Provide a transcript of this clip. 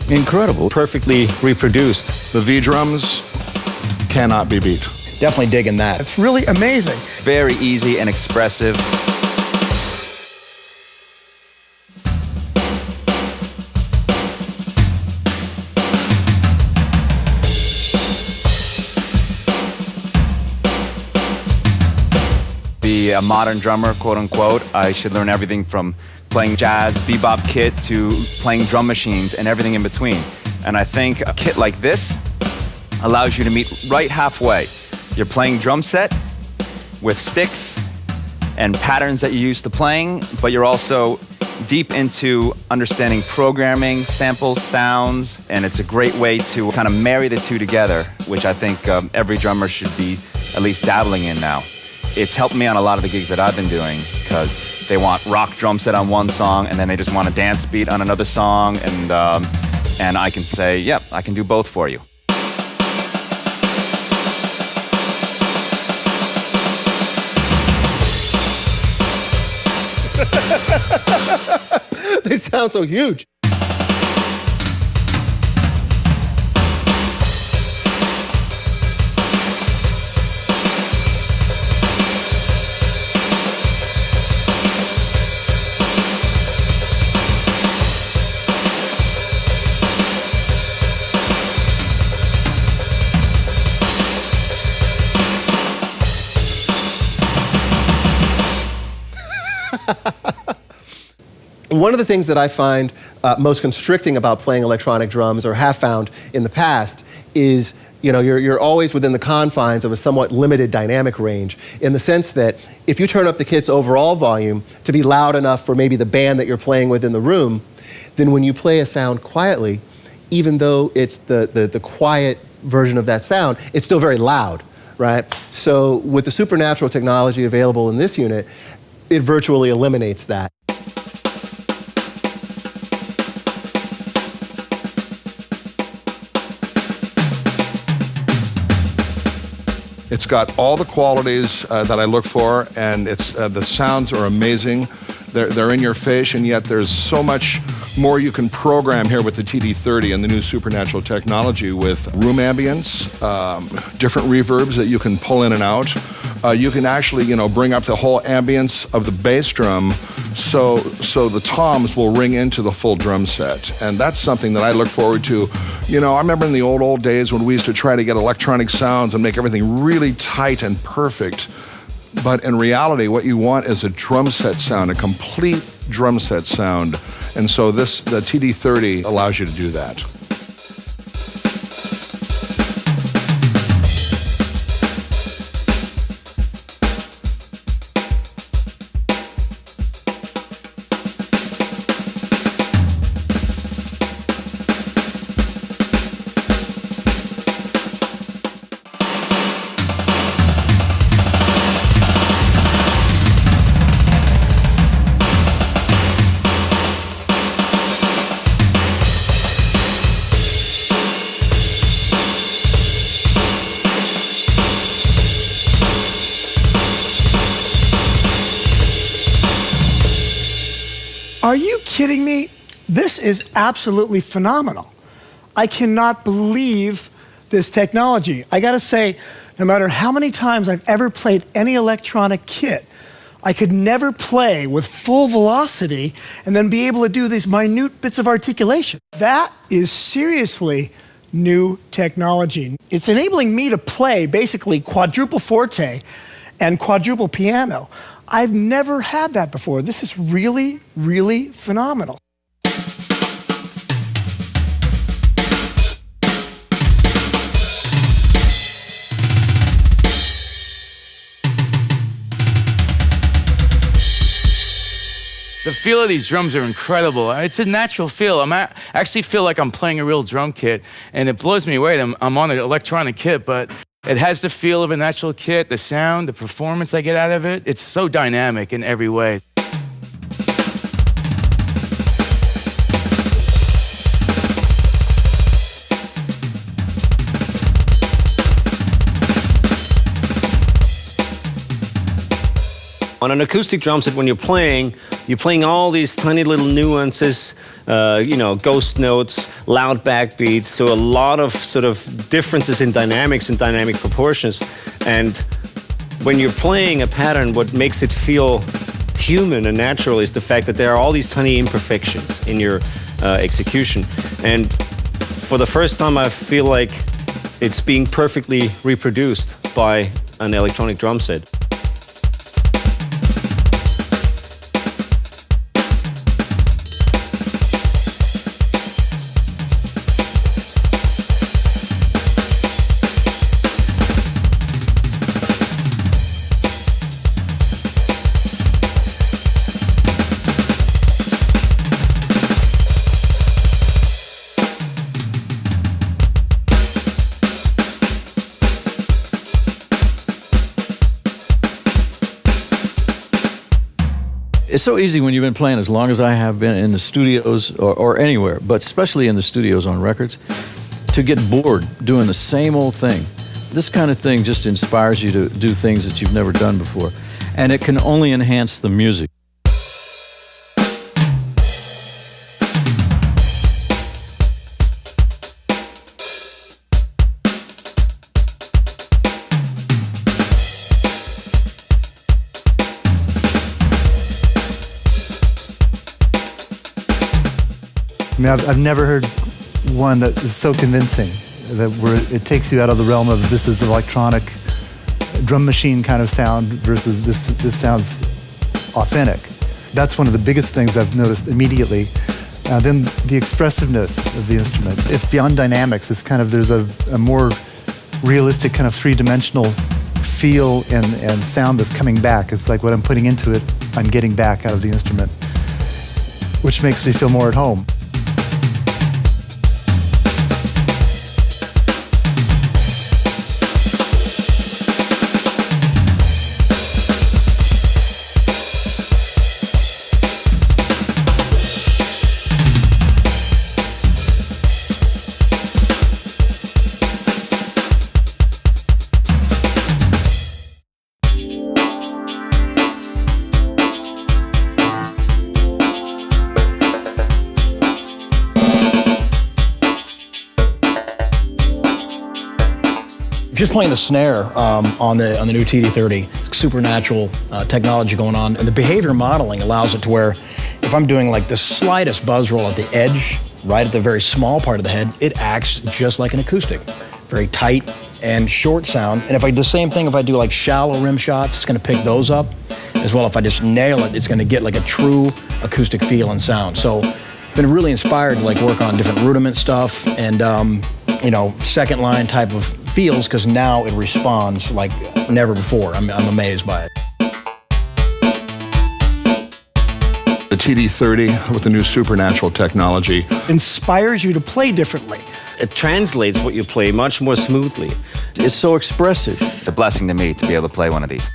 Incredible. Perfectly reproduced. The V drums cannot be beat. Definitely digging that. It's really amazing. Very easy and expressive. Be a modern drummer, quote unquote. I should learn everything from playing jazz, bebop kit, to playing drum machines and everything in between. And I think a kit like this allows you to meet right halfway. You're playing drum set with sticks and patterns that you're used to playing, but you're also deep into understanding programming, samples, sounds, and it's a great way to kind of marry the two together, which I think every drummer should be at least dabbling in now. It's helped me on a lot of the gigs that I've been doing, because they want rock drum set on one song and then they just want a dance beat on another song, and I can say, yep, I can do both for you. They sound so huge. One of the things that I find most constricting about playing electronic drums, or have found in the past, is you're always within the confines of a somewhat limited dynamic range, in the sense that if you turn up the kit's overall volume to be loud enough for maybe the band that you're playing with in the room, then when you play a sound quietly, even though it's the quiet version of that sound, it's still very loud, right? So with the supernatural technology available in this unit, it virtually eliminates that. It's got all the qualities that I look for, and the sounds are amazing. They're in your face, and yet there's so much more you can program here with the TD30 and the new supernatural technology, with room ambience, different reverbs that you can pull in and out. You can actually, bring up the whole ambience of the bass drum, so the toms will ring into the full drum set. And that's something that I look forward to. I remember in the old days when we used to try to get electronic sounds and make everything really tight and perfect. But in reality, what you want is a drum set sound, a complete drum set sound. And so the TD30 allows you to do that. Are you kidding me? This is absolutely phenomenal. I cannot believe this technology. I gotta say, no matter how many times I've ever played any electronic kit, I could never play with full velocity and then be able to do these minute bits of articulation. That is seriously new technology. It's enabling me to play basically quadruple forte and quadruple piano. I've never had that before. This is really, really phenomenal. The feel of these drums are incredible. It's a natural feel. I actually feel like I'm playing a real drum kit, and it blows me away. I'm on an electronic kit, but it has the feel of a natural kit, the sound, the performance I get out of it. It's so dynamic in every way. On an acoustic drum set, when you're playing, You're playing all these tiny little nuances, ghost notes, loud backbeats, so a lot of sort of differences in dynamics and dynamic proportions. And when you're playing a pattern, what makes it feel human and natural is the fact that there are all these tiny imperfections in your execution. And for the first time, I feel like it's being perfectly reproduced by an electronic drum set. It's so easy when you've been playing as long as I have been in the studios or anywhere, but especially in the studios on records, to get bored doing the same old thing. This kind of thing just inspires you to do things that you've never done before. And it can only enhance the music. I mean, I've never heard one that is so convincing, that it takes you out of the realm of this is electronic drum machine kind of sound versus this sounds authentic. That's one of the biggest things I've noticed immediately. Then the expressiveness of the instrument. It's beyond dynamics. It's kind of, there's a more realistic kind of three-dimensional feel and sound that's coming back. It's like what I'm putting into it, I'm getting back out of the instrument, which makes me feel more at home. Just playing the snare on the new TD30, supernatural technology going on, and the behavior modeling allows it to where if I'm doing like the slightest buzz roll at the edge, right at the very small part of the head, it acts just like an acoustic, very tight and short sound. And if I do the same thing, if I do like shallow rim shots, it's going to pick those up as well. If I just nail it, it's going to get like a true acoustic feel and sound. So, been really inspired to like work on different rudiment stuff and second line type of feels, because now it responds like never before. I'm amazed by it. The TD30 with the new supernatural technology Inspires you to play differently. It translates what you play much more smoothly. It's so expressive. It's a blessing to me to be able to play one of these.